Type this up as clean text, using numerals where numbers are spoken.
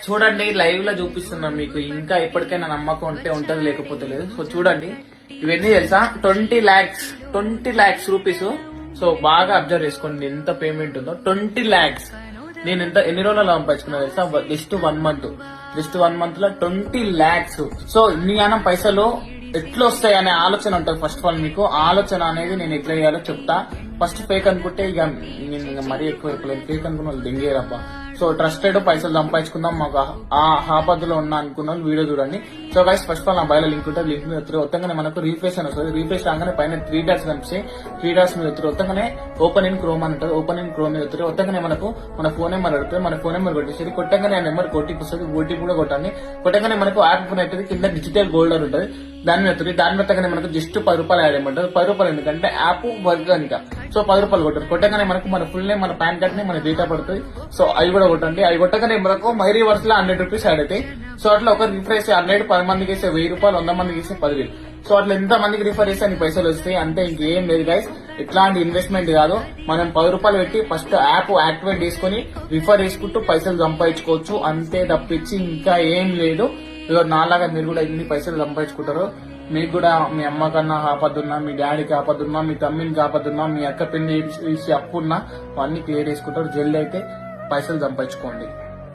చూడండి, లైవ్ లో చూపిస్తున్నా మీకు. ఇంకా ఇప్పటికైనా నమ్మకం ఉంటే ఉంటది, లేకపోతే లేదు. సో చూడండి, ఇవన్నీ తెలుసా 20 lakhs రూపీస్. సో బాగా అబ్జర్వ్ చేసుకోండి ఎంత పేమెంట్ ఉందో. 20 lakhs నేను ఎన్ని రోజుల్లో సంపాదించుకున్నా తెలుసా? జస్ట్ వన్ మంత్ లో 20 lakhs. సో ఇన్ని గానం పైసలు ఎట్లా వస్తాయి అనే ఆలోచన ఉంటుంది. ఫస్ట్ ఆఫ్ ఆల్ మీకు ఆలోచన అనేది నేను ఎట్లా చేయాలో చెప్తా. ఫస్ట్ ఫేక్ అనుకుంటే ఇక నేను మరీ ఎక్కువ అయిపోలేదు. ఫేక్ అనుకున్న వాళ్ళు దింగేరబ్బా. సో ట్రస్టెడ్ పైసలు సంపాదించుకుందాం మాకు ఆ ఆపదలో ఉన్నా అనుకున్నాను. వీడియో చూడండి. So guys, first of all నా బయలు లింక్ ఉంటుంది. లింక్ మీద వస్తాగానే మనకు రీఫ్రెష్ అని వస్తుంది. రీఫ్రెష్ రాగానే పైన 3 డాట్స్ కనిపిస్తాయి. 3 డాట్స్ మీద వస్తాగానే ఓపెన్ ఇన్ క్రోమ్ అని ఉంటుంది. ఓపెన్ ఇన్ క్రోమ్ మీద వస్తాగానే మనకు మన ఫోన్ నెంబర్ అడుగుతుంది. మన ఫోన్ నెంబర్ కొట్టేసి కొట్టగానే ఆ నెంబర్ ఓటీపీ వస్తుంది. ఓటీపీ కూడా కొట్టండి. కొట్టగానే మనకు యాప్ ఓపెన్ అవుతుంది. కింద డిజిటల్ గోల్డర్ ఉంటుంది. దాని మీద దాని మీద మనకు జస్ట్ 10 రూపాయలు యాడ్ చేయమంటారు. 10 రూపాయలు ఎందుకంటే యాప్ వర్క్ కనుక. సో 10 రూపాయలు కొట్టారు. కొట్టగానే మనకు మన ఫుల్ నేమ్, మన పాన్ కార్డ్ ని, మన డేటా పడుతుంది. సో అవి కూడా కొట్టండి. అవి కొట్టగానే మనకు మై రివర్స్ లో 100 రూపీస్ యాడ్ అవుతాయి. సో అట్లా ఒక రిఫరెన్స్ 100, 10 మందికి వేస్తే 1000 రూపాయలు, 100 మందికి వేస్తే 10,000. సో అట్లా ఎంత మందికి రిఫర్ చేస్తే అన్ని పైసలు వస్తాయి. అంతే, ఇంకేం లేదు గైస్. ఇట్లాంటి ఇన్వెస్ట్మెంట్ కాదు. మనం 10 రూపాయలు పెట్టి ఫస్ట్ యాప్ యాక్టివేట్ చేసుకుని రిఫర్ చేసుకుంటూ పైసలు సంపాదించుకోవచ్చు. అంతే తప్పించి ఇంకా ఏం లేదు. నాలాగా మీరు కూడా ఇన్ని పైసలు సంపాదించుకుంటారు. మీకు కూడా మీ అమ్మ కన్నా ఆపదున్నా, మీ డాడీకి ఆపదున్నా, మీ తమ్మినికి ఆపదున్నా, మీ అక్క పెళ్లి అప్పున్నా అన్ని క్లియర్ చేసుకుంటారు. జల్దీ అయితే పైసలు సంపాదించుకోండి.